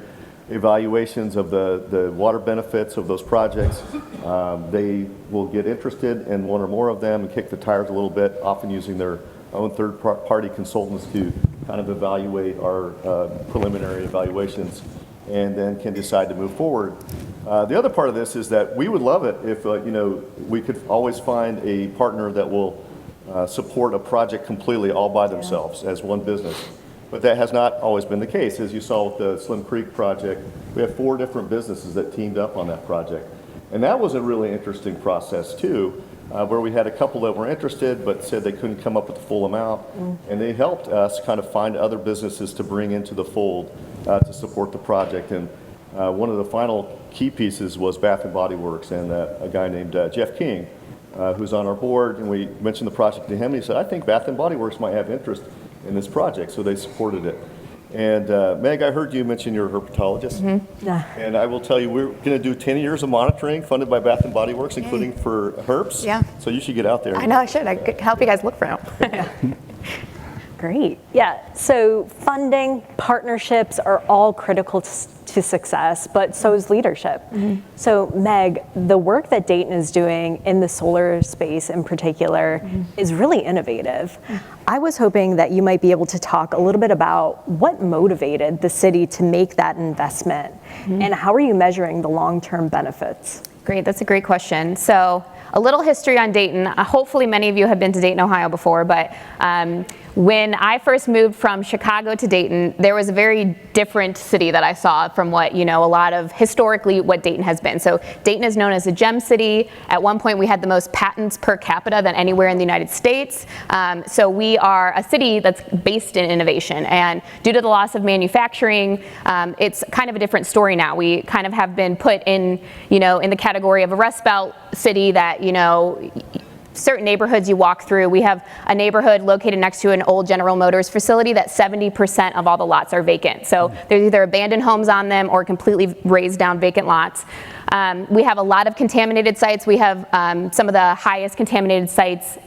evaluations of the water benefits of those projects. They will get interested in one or more of them and kick the tires a little bit, often using their own third-party consultants to kind of evaluate our preliminary evaluations and then can decide to move forward. The other part of this is that we would love it if we could always find a partner that will support a project completely all by themselves as one business. But that has not always been the case. As you saw with the Slim Creek project, we have 4 different businesses that teamed up on that project. And that was a really interesting process too, where we had a couple that were interested but said they couldn't come up with the full amount. And they helped us kind of find other businesses to bring into the fold to support the project. And one of the final key pieces was Bath and Body Works and a guy named Jeff King, who's on our board. And we mentioned the project to him, and he said, I think Bath and Body Works might have interest in this project, so they supported it. And Meg, I heard you mention you're a herpetologist. Yeah. And I will tell you, we're going to do 10 years of monitoring funded by Bath and Body Works, including for herps. Yeah. So you should get out there. I know I should. I could help you guys look for them. Great. Yeah. So funding, partnerships are all critical to success, but so is leadership. So Meg, the work that Dayton is doing in the solar space in particular is really innovative. I was hoping that you might be able to talk a little bit about what motivated the city to make that investment and how are you measuring the long-term benefits? Great, that's a great question. So a little history on Dayton. Hopefully many of you have been to Dayton, Ohio before, but when I first moved from Chicago to Dayton, there was a very different city that I saw from what, a lot of historically what Dayton has been. So Dayton is known as a gem city. At one point we had the most patents per capita than anywhere in the United States. So we are a city that's based in innovation, and due to the loss of manufacturing, it's kind of a different story now. We kind of have been put in, in the category of a Rust Belt city that, certain neighborhoods you walk through. We have a neighborhood located next to an old General Motors facility that 70% of all the lots are vacant. So there's either abandoned homes on them or completely razed down vacant lots. We have a lot of contaminated sites. We have some of the highest contaminated sites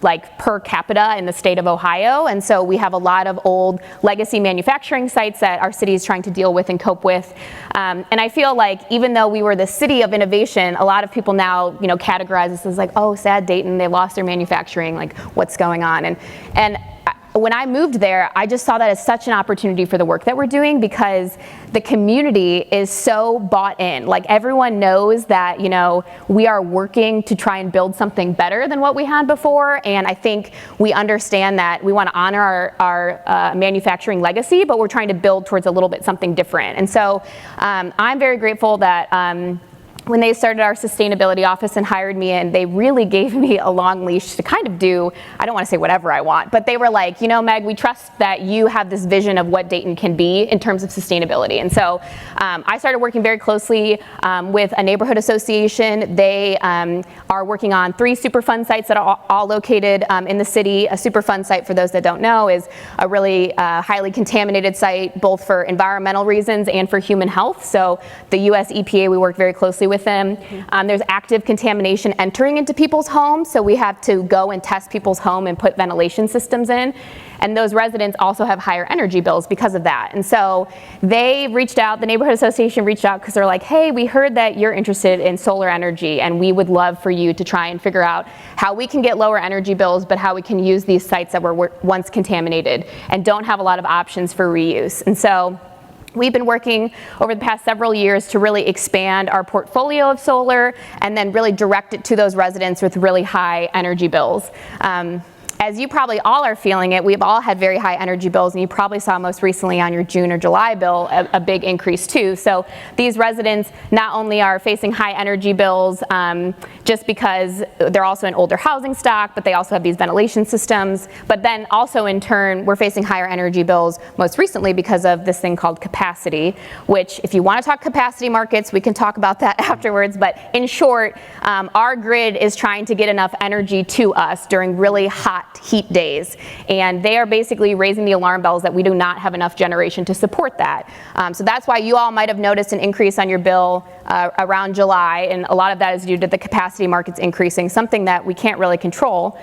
like per capita in the state of Ohio. And so we have a lot of old legacy manufacturing sites that our city is trying to deal with and cope with. And I feel like even though we were the city of innovation, a lot of people now, categorize us as like, oh, sad Dayton, they lost their manufacturing, like what's going on? And when I moved there, I just saw that as such an opportunity for the work that we're doing because the community is so bought in. Like everyone knows that, we are working to try and build something better than what we had before. And I think we understand that we want to honor our manufacturing legacy, but we're trying to build towards a little bit something different. And so I'm very grateful that when they started our sustainability office and hired me in, they really gave me a long leash to kind of do, I don't want to say whatever I want, but they were like, Meg, we trust that you have this vision of what Dayton can be in terms of sustainability. And so I started working very closely with a neighborhood association. They are working on 3 Superfund sites that are all located in the city. A Superfund site, for those that don't know, is a really highly contaminated site, both for environmental reasons and for human health. So the US EPA, we work very closely with them. There's active contamination entering into people's homes, so we have to go and test people's home and put ventilation systems in. And those residents also have higher energy bills because of that. And so they reached out, the neighborhood association reached out because they're like, hey, we heard that you're interested in solar energy and we would love for you to try and figure out how we can get lower energy bills, but how we can use these sites that were once contaminated and don't have a lot of options for reuse. And so we've been working over the past several years to really expand our portfolio of solar and then really direct it to those residents with really high energy bills. As you probably all are feeling it, we've all had very high energy bills, and you probably saw most recently on your June or July bill a big increase too. So these residents not only are facing high energy bills just because they're also in older housing stock, but they also have these ventilation systems. But then also in turn, we're facing higher energy bills most recently because of this thing called capacity, which if you want to talk capacity markets, we can talk about that afterwards. But in short, our grid is trying to get enough energy to us during really hot heat days, and they are basically raising the alarm bells that we do not have enough generation to support that. So that's why you all might have noticed an increase on your bill around July, and a lot of that is due to the capacity markets increasing, something that we can't really control.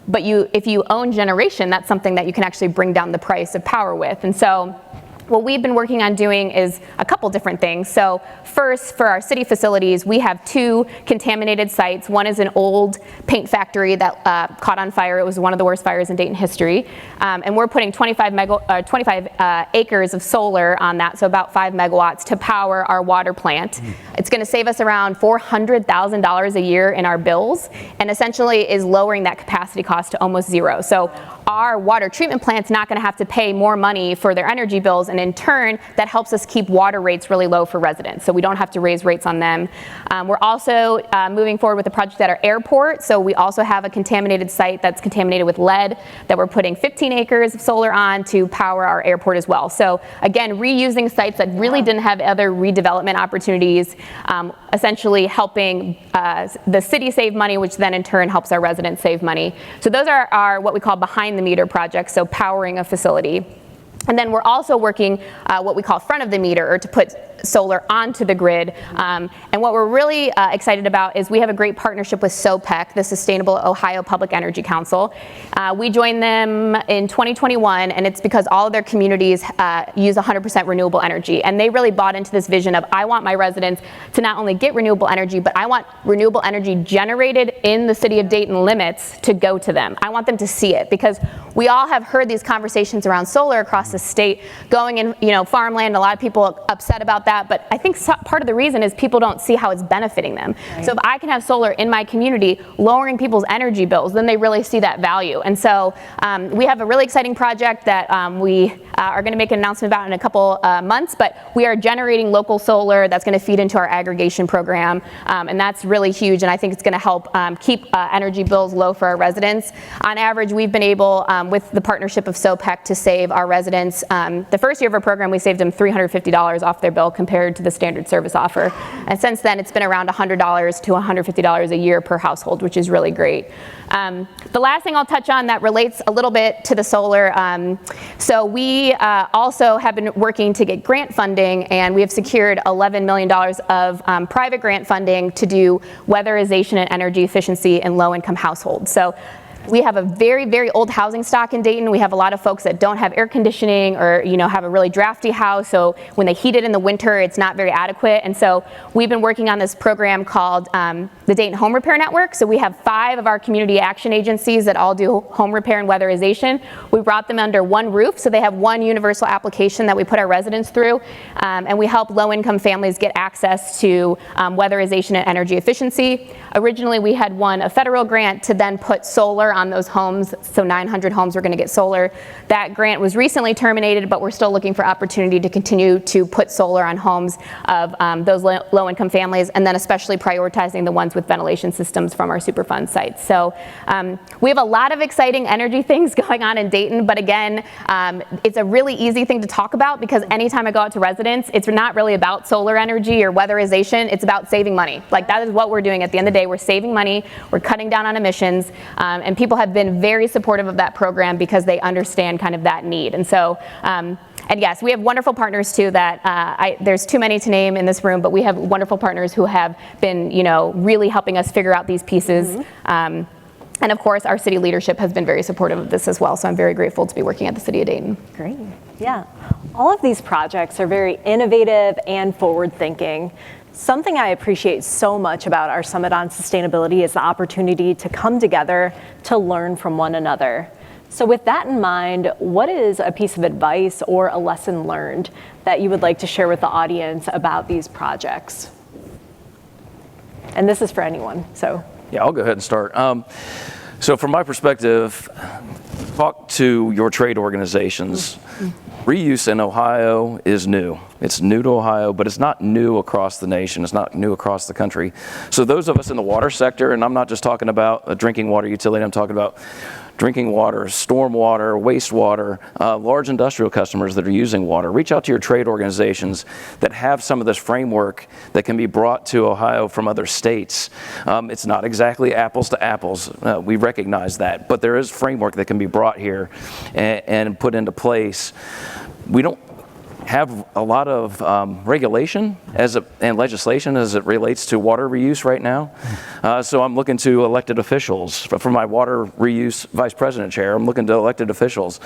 But if you own generation, that's something that you can actually bring down the price of power with. And so what we've been working on doing is a couple different things. So first, for our city facilities, we have 2 contaminated sites. One is an old paint factory that caught on fire. It was one of the worst fires in Dayton history. And we're putting 25 acres of solar on that, so about 5 megawatts to power our water plant. It's going to save us around $400,000 a year in our bills, and essentially is lowering that capacity cost to almost zero. So our water treatment plant's not going to have to pay more money for their energy bills. and in turn, that helps us keep water rates really low for residents, so we don't have to raise rates on them. We're also moving forward with a project at our airport, so we also have a contaminated site that's contaminated with lead that we're putting 15 acres of solar on to power our airport as well. So again, reusing sites that really didn't have other redevelopment opportunities, essentially helping the city save money, which then in turn helps our residents save money. So those are what we call behind the meter projects, so powering a facility. And then we're also working what we call front of the meter, or to put solar onto the grid. And what we're really excited about is we have a great partnership with SOPEC, the Sustainable Ohio Public Energy Council. We joined them in 2021, and it's because all of their communities use 100% renewable energy. And they really bought into this vision of, I want my residents to not only get renewable energy, but I want renewable energy generated in the city of Dayton limits to go to them. I want them to see it, because we all have heard these conversations around solar across the state, going in, farmland. A lot of people are upset about that, but I think part of the reason is people don't see how it's benefiting them. Right. So if I can have solar in my community, lowering people's energy bills, then they really see that value. And so we have a really exciting project that we are going to make an announcement about in a couple months, but we are generating local solar that's going to feed into our aggregation program, and that's really huge, and I think it's going to help keep energy bills low for our residents. On average, we've been able, with the partnership of SOPEC, to save our residents, the first year of our program, we saved them $350 off their bill compared to the standard service offer. And since then, it's been around $100 to $150 a year per household, which is really great. The last thing I'll touch on that relates a little bit to the solar, so we also have been working to get grant funding, and we have secured $11 million of private grant funding to do weatherization and energy efficiency in low-income households. So we have a very, very old housing stock in Dayton. We have a lot of folks that don't have air conditioning, or have a really drafty house, so when they heat it in the winter, it's not very adequate. And so we've been working on this program called the Dayton Home Repair Network. So we have 5 of our community action agencies that all do home repair and weatherization. We brought them under one roof, so they have one universal application that we put our residents through, and we help low-income families get access to weatherization and energy efficiency. Originally, we had won a federal grant to then put solar on those homes, so 900 homes were going to get solar. That grant was recently terminated, but we're still looking for opportunity to continue to put solar on homes of those low-income families, and then especially prioritizing the ones with ventilation systems from our Superfund sites. So we have a lot of exciting energy things going on in Dayton, but again, it's a really easy thing to talk about, because anytime I go out to residents, it's not really about solar energy or weatherization, it's about saving money. Like, that is what we're doing at the end of the day. We're saving money, we're cutting down on emissions, and people have been very supportive of that program because they understand kind of that need. And so, and yes, we have wonderful partners too that, there's too many to name in this room, but we have wonderful partners who have been, really helping us figure out these pieces. And of course, our city leadership has been very supportive of this as well, so I'm very grateful to be working at the City of Dayton. Great, yeah. All of these projects are very innovative and forward-thinking. Something I appreciate so much about our Summit on Sustainability is the opportunity to come together to learn from one another. So with that in mind, what is a piece of advice or a lesson learned that you would like to share with the audience about these projects? And this is for anyone, so. Yeah, I'll go ahead and start. So from my perspective, talk to your trade organizations. Reuse in Ohio is new. It's new to Ohio, but it's not new across the nation. It's not new across the country. So those of us in the water sector, and I'm not just talking about a drinking water utility, I'm talking about drinking water, storm water, wastewater, large industrial customers that are using water. Reach out to your trade organizations that have some of this framework that can be brought to Ohio from other states. It's not exactly apples to apples. We recognize that, but there is framework that can be brought here and put into place. We don't have a lot of regulation and legislation as it relates to water reuse right now. So I'm looking to elected officials. For my water reuse vice president chair, I'm looking to elected officials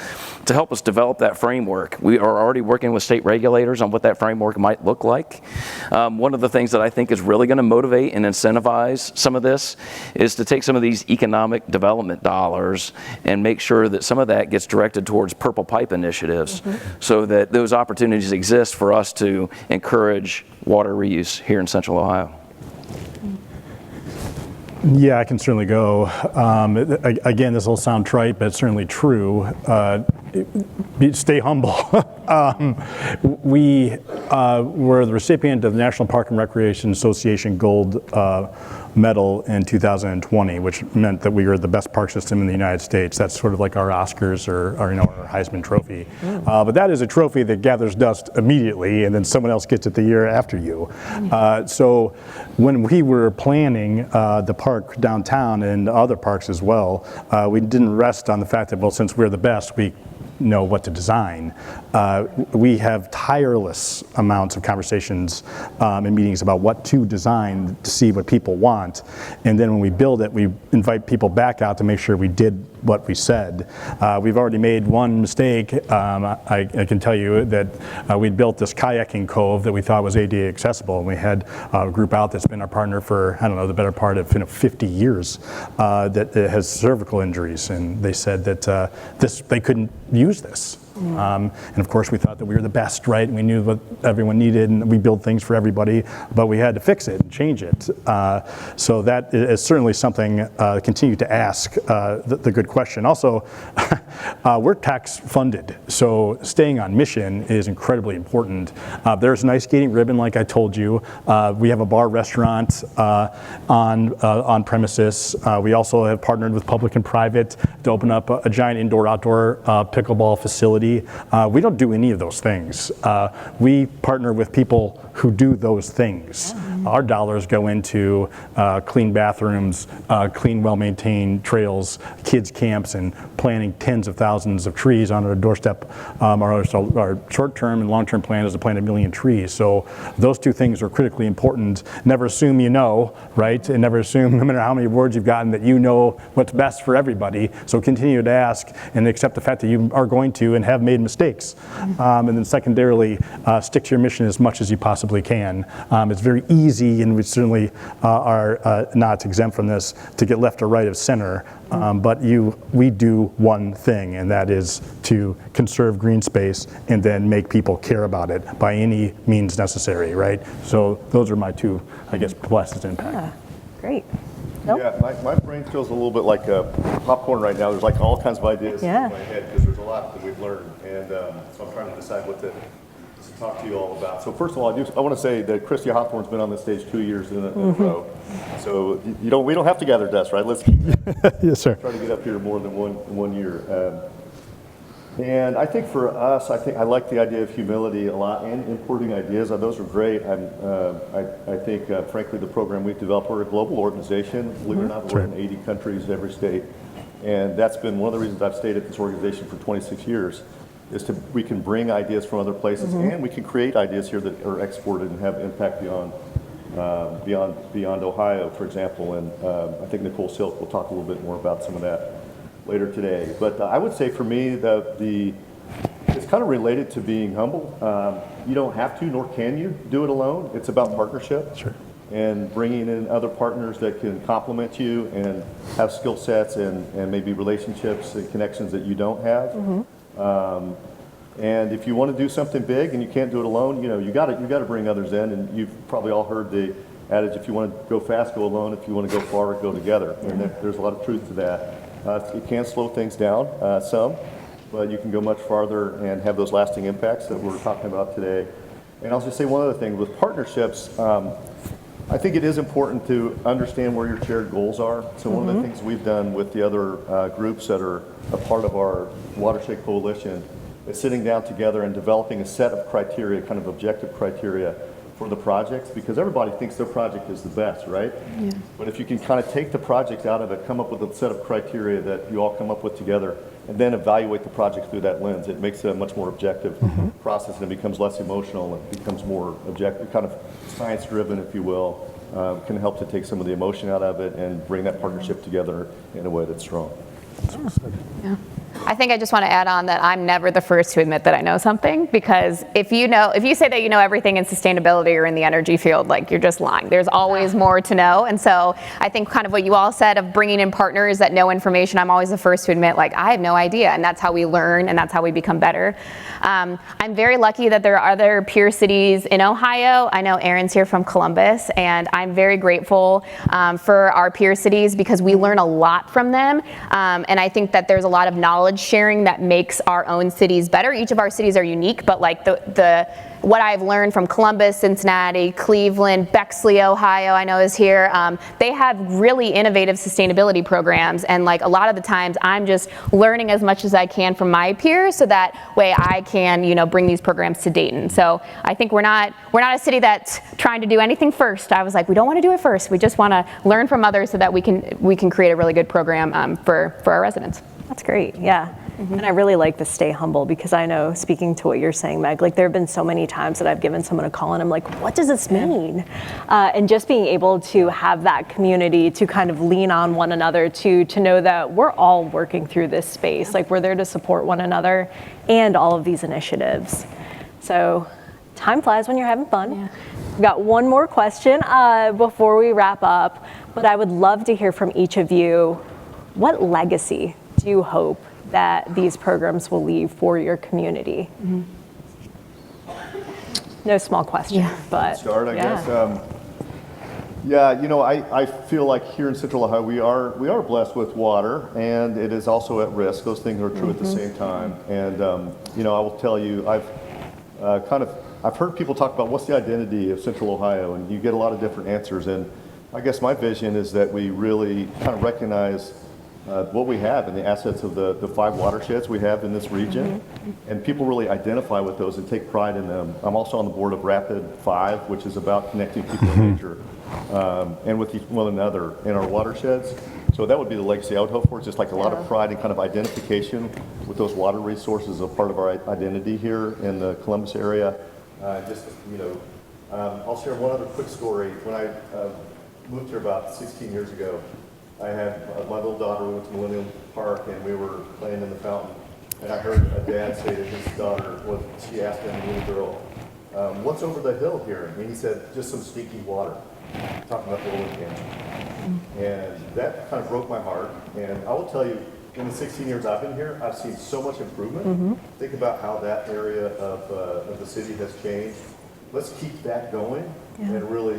to help us develop that framework. We are already working with state regulators on what that framework might look like. One of the things that I think is really going to motivate and incentivize some of this is to take some of these economic development dollars and make sure that some of that gets directed towards purple pipe initiatives, so that those opportunities exist for us to encourage water reuse here in Central Ohio. Yeah, I can certainly go. Again, this will sound trite, but it's certainly true. Stay humble. We were the recipient of the National Park and Recreation Association Gold Medal in 2020, which meant that we were the best park system in the United States. That's sort of like our Oscars or our Heisman Trophy. But that is a trophy that gathers dust immediately, and then someone else gets it the year after you. So when we were planning the park downtown and other parks as well, we didn't rest on the fact that, well, since we're the best, we know what to design. We have tireless amounts of conversations and meetings about what to design to see what people want. And then when we build it, we invite people back out to make sure we did what we said. We've already made one mistake. I can tell you that we built this kayaking cove that we thought was ADA accessible, and we had a group out that's been our partner for, I don't know, the better part of 50 years that has cervical injuries, and they said that they couldn't use this. And of course we thought that we were the best, right? And we knew what everyone needed, and we build things for everybody, but we had to fix it and change it. So that is certainly something, continue to ask the good question. Also, we're tax funded, so staying on mission is incredibly important. There's an ice skating ribbon, like I told you. We have a bar restaurant on premises. We also have partnered with public and private to open up a giant indoor-outdoor pickleball facility. We don't do any of those things. We partner with people who do those things. Our dollars go into clean bathrooms, clean, well-maintained trails, kids' camps, and planting tens of thousands of trees on our doorstep. Our short-term and long-term plan is to plant 1 million trees. So those two things are critically important. Never assume you know, right? And never assume, no matter how many awards you've gotten, that you know what's best for everybody. So continue to ask and accept the fact that you are going to and have made mistakes. And then secondarily, stick to your mission as much as you possibly can. It's very easy, and we certainly are not exempt from this, to get left or right of center. But we do one thing, and that is to conserve green space and then make people care about it by any means necessary, right? So those are my two, I guess, blessed impact. Yeah, great. Yeah, my brain feels a little bit like popcorn right now. There's like all kinds of ideas in my head because there's a lot that we've learned, and so I'm trying to decide what to talk to you all about. So first of all, I want to say that Christy Hawthorne's been on the stage 2 years in a row. So we don't have to gather dust, right? Let's yes, sir. Try to get up here more than one year. And I think for us, I like the idea of humility a lot and importing ideas. Those are great. I think, frankly, the program we've developed, we're a global organization. Believe it or not, we're in 80 countries, every state. And that's been one of the reasons I've stayed at this organization for 26 years, is we can bring ideas from other places and we can create ideas here that are exported and have impact beyond Ohio, for example. And I think Nicole Silk will talk a little bit more about some of that later today. But I would say for me, it's kind of related to being humble. You don't have to, nor can you, do it alone. It's about partnership. Sure. And bringing in other partners that can complement you and have skill sets and maybe relationships and connections that you don't have. And if you want to do something big and you can't do it alone, you got to bring others in. And you've probably all heard the adage: if you want to go fast, go alone. If you want to go far, go together. And there's a lot of truth to that. It can slow things down some, but you can go much farther and have those lasting impacts that we're talking about today. And I'll just say one other thing with partnerships. I think it is important to understand where your shared goals are. So one of the things we've done with the other groups that are a part of our Watershed Coalition is sitting down together and developing a set of criteria, kind of objective criteria for the projects, because everybody thinks their project is the best, right? Yeah. But if you can kind of take the project out of it, come up with a set of criteria that you all come up with together, and then evaluate the project through that lens, it makes it a much more objective process, and it becomes less emotional, and it becomes more objective, kind of science-driven, if you will. Can help to take some of the emotion out of it and bring that partnership together in a way that's strong. Yeah. I think I just want to add on that I'm never the first to admit that I know something, because if you say that you know everything in sustainability or in the energy field, like, you're just lying. There's always more to know. And so I think kind of what you all said of bringing in partners that know information, I'm always the first to admit, like, I have no idea. And that's how we learn, and that's how we become better. I'm very lucky that there are other peer cities in Ohio. I know Aaron's here from Columbus, and I'm very grateful for our peer cities because we learn a lot from them. And I think that there's a lot of knowledge knowledge sharing that makes our own cities better. Each of our cities are unique, but like what I've learned from Columbus, Cincinnati, Cleveland, Bexley, Ohio, I know is here, they have really innovative sustainability programs, and like a lot of the times I'm just learning as much as I can from my peers, so that way I can, you know, bring these programs to Dayton. So I think we're not a city that's trying to do anything first. I was like, we don't want to do it first. We just want to learn from others so that we can create a really good program for our residents. That's great, yeah. And I really like the stay humble, because I know, speaking to what you're saying, Meg, like there have been so many times that I've given someone a call and I'm like, what does this mean? And just being able to have that community to kind of lean on one another, to know that we're all working through this space, like we're there to support one another and all of these initiatives. So time flies when you're having fun. Yeah. We've got one more question before we wrap up, but I would love to hear from each of you. What legacy do you hope that these programs will leave for your community? Mm-hmm. No small question, but I guess. Yeah, you know, I feel like here in Central Ohio we are blessed with water, and it is also at risk. Those things are true at the same time. And you know, I will tell you, I've heard people talk about what's the identity of Central Ohio, and you get a lot of different answers. And I guess my vision is that we really kind of recognize what we have and the assets of the 5 watersheds we have in this region, and people really identify with those and take pride in them. I'm also on the board of Rapid 5, which is about connecting people to nature and with one another in our watersheds. So that would be the legacy I would hope for, just like a lot of pride and kind of identification with those water resources, a part of our identity here in the Columbus area. Just, you know, I'll share one other quick story. When I moved here about 16 years ago, I had my little daughter. We went to Millennium Park and we were playing in the fountain. And I heard a dad say to his daughter, she asked him, a little girl, what's over the hill here? And he said, just some stinky water, talking about the oil can. And that kind of broke my heart. And I will tell you, in the 16 years I've been here, I've seen so much improvement. Think about how that area of the city has changed. Let's keep that going and really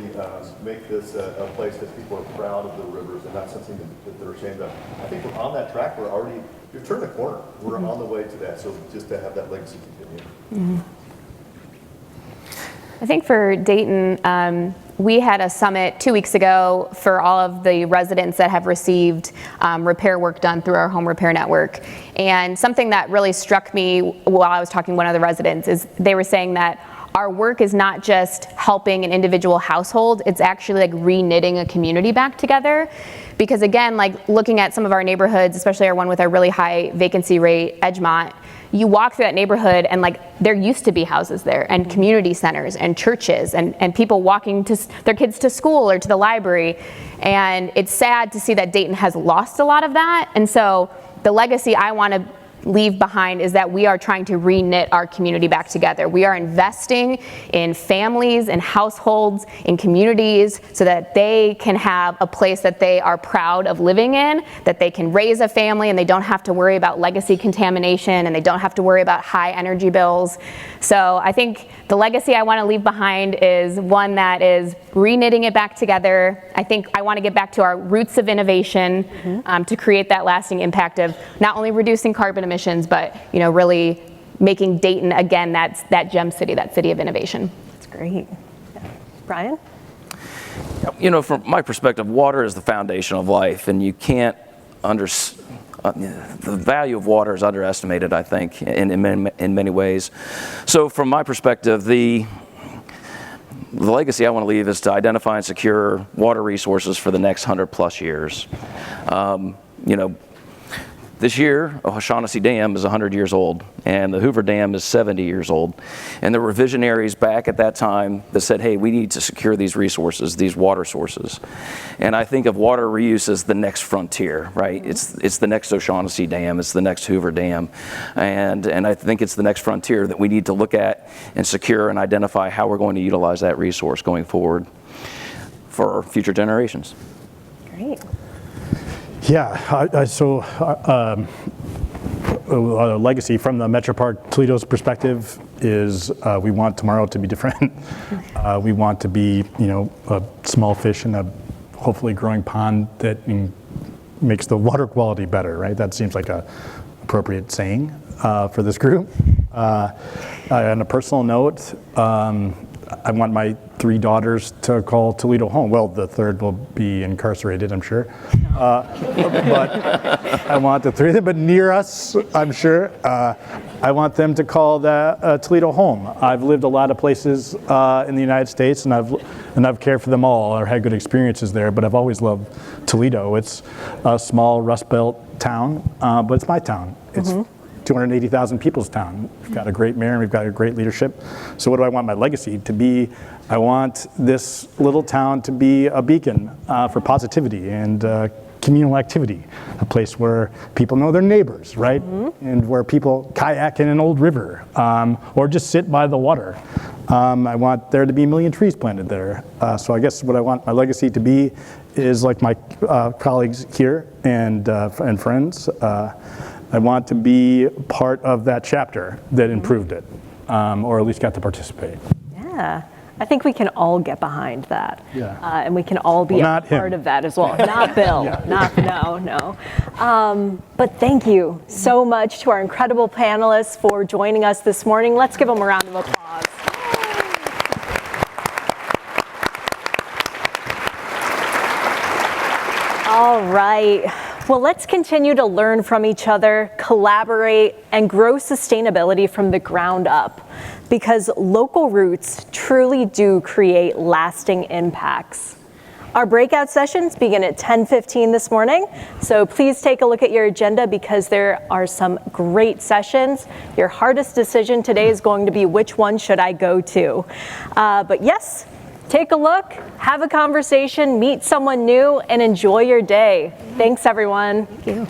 make this a place that people are proud of the rivers and not something that they're ashamed of. I think we're on that track. You've turned the corner. We're on the way to that. So just to have that legacy continue. I think for Dayton, we had a summit 2 weeks ago for all of the residents that have received repair work done through our home repair network. And something that really struck me while I was talking to one of the residents is they were saying that our work is not just helping an individual household, it's actually like re-knitting a community back together. Because again, like looking at some of our neighborhoods, especially our one with our really high vacancy rate, Edgemont, you walk through that neighborhood and like there used to be houses there and community centers and churches and people walking their kids to school or to the library. And it's sad to see that Dayton has lost a lot of that. And so the legacy I want to leave behind is that we are trying to re-knit our community back together. We are investing in families and households, in communities, so that they can have a place that they are proud of living in, that they can raise a family and they don't have to worry about legacy contamination and they don't have to worry about high energy bills. So I think the legacy I want to leave behind is one that is re-knitting it back together. I think I want to get back to our roots of innovation to create that lasting impact of not only reducing carbon emissions, but really making Dayton again that gem city, that city of innovation. That's great. Yeah. Brian? From my perspective, water is the foundation of life, and you can't the value of water is underestimated, I think, in many ways. So from my perspective, the legacy I want to leave is to identify and secure water resources for the next 100+ years. This year, O'Shaughnessy Dam is 100 years old, and the Hoover Dam is 70 years old. And there were visionaries back at that time that said, hey, we need to secure these resources, these water sources. And I think of water reuse as the next frontier, right? It's the next O'Shaughnessy Dam, it's the next Hoover Dam. And I think it's the next frontier that we need to look at and secure and identify how we're going to utilize that resource going forward for future generations. Great. Yeah, a legacy from the Metro Park Toledo's perspective is we want tomorrow to be different. We want to be, a small fish in a hopefully growing pond that makes the water quality better, right? That seems like a appropriate saying for this group. On a personal note, I want my 3 daughters to call Toledo home. Well, the third will be incarcerated, I'm sure. But I want the 3 of them, but near us, I'm sure. I want them to call Toledo home. I've lived a lot of places in the United States, and I've cared for them all or had good experiences there, but I've always loved Toledo. It's a small Rust Belt town, but it's my town. It's 280,000 people's town. We've got a great mayor and we've got a great leadership. So what do I want my legacy to be? I want this little town to be a beacon for positivity and communal activity, a place where people know their neighbors, right? And where people kayak in an old river or just sit by the water. I want there to be 1 million trees planted there. So I guess what I want my legacy to be is like my colleagues here and friends. I want to be part of that chapter that improved it, or at least got to participate. Yeah, I think we can all get behind that. Yeah. And we can all be a part of that as well. Not Bill, no. But thank you so much to our incredible panelists for joining us this morning. Let's give them a round of applause. All right. Well, let's continue to learn from each other, collaborate, and grow sustainability from the ground up, because local roots truly do create lasting impacts. Our breakout sessions begin at 10:15 this morning, so please take a look at your agenda because there are some great sessions. Your hardest decision today is going to be which one should I go to. But yes, take a look, have a conversation, meet someone new, and enjoy your day. Thanks, everyone. Thank you.